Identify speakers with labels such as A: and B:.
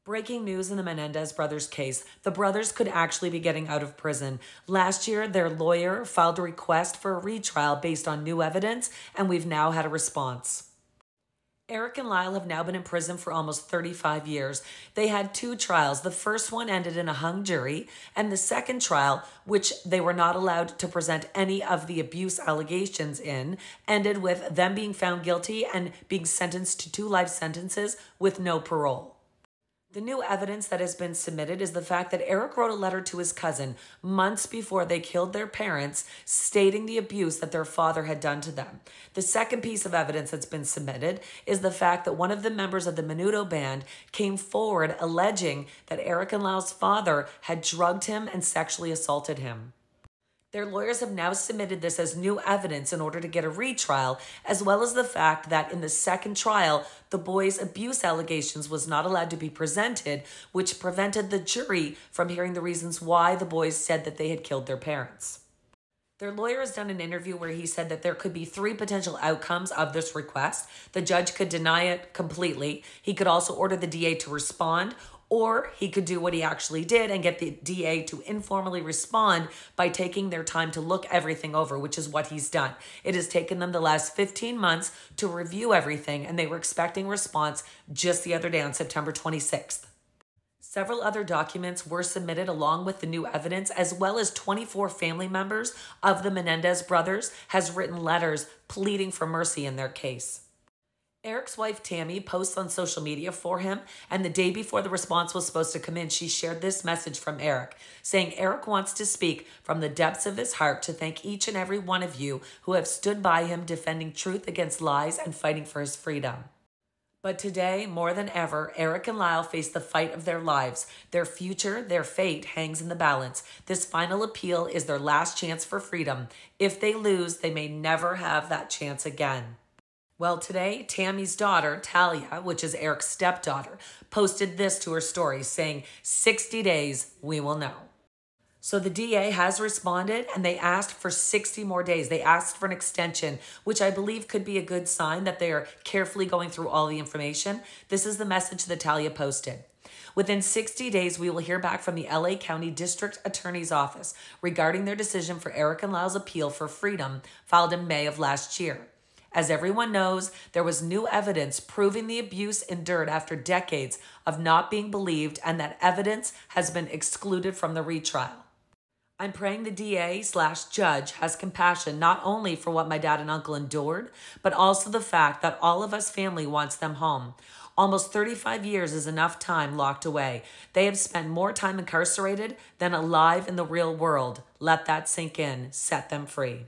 A: Breaking news in the Menendez brothers case. The brothers could actually be getting out of prison. Last year, their lawyer filed a request for a retrial based on new evidence, and we've now had a response. Eric and Lyle have now been in prison for almost 35 years. They had two trials. The first one ended in a hung jury, and the second trial, which they were not allowed to present any of the abuse allegations in, ended with them being found guilty and being sentenced to 2 life sentences with no parole. The new evidence that has been submitted is the fact that Eric wrote a letter to his cousin months before they killed their parents, stating the abuse that their father had done to them. The second piece of evidence that's been submitted is the fact that one of the members of the Menudo band came forward alleging that Eric and Lyle's father had drugged him and sexually assaulted him. Their lawyers have now submitted this as new evidence in order to get a retrial, as well as the fact that in the second trial, the boys' abuse allegations was not allowed to be presented, which prevented the jury from hearing the reasons why the boys said that they had killed their parents. Their lawyer has done an interview where he said that there could be 3 potential outcomes of this request. The judge could deny it completely. He could also order the DA to respond, or he could do what he actually did and get the DA to informally respond by taking their time to look everything over, which is what he's done. It has taken them the last 15 months to review everything, and they were expecting response just the other day on September 26th. Several other documents were submitted along with the new evidence, as well as 24 family members of the Menendez brothers has written letters pleading for mercy in their case. Eric's wife, Tammy, posts on social media for him, and the day before the response was supposed to come in, she shared this message from Eric, saying Eric wants to speak from the depths of his heart to thank each and every one of you who have stood by him defending truth against lies and fighting for his freedom. But today, more than ever, Eric and Lyle face the fight of their lives. Their future, their fate hangs in the balance. This final appeal is their last chance for freedom. If they lose, they may never have that chance again. Well, today, Tammy's daughter, Talia, which is Eric's stepdaughter, posted this to her story saying, 60 days, we will know. So the DA has responded, and they asked for 60 more days. They asked for an extension, which I believe could be a good sign that they are carefully going through all the information. This is the message that Talia posted. Within 60 days, we will hear back from the LA County District Attorney's Office regarding their decision for Eric and Lyle's appeal for freedom filed in May of last year. As everyone knows, there was new evidence proving the abuse endured after decades of not being believed, and that evidence has been excluded from the retrial. I'm praying the DA/judge has compassion not only for what my dad and uncle endured, but also the fact that all of us family wants them home. Almost 35 years is enough time locked away. They have spent more time incarcerated than alive in the real world. Let that sink in. Set them free.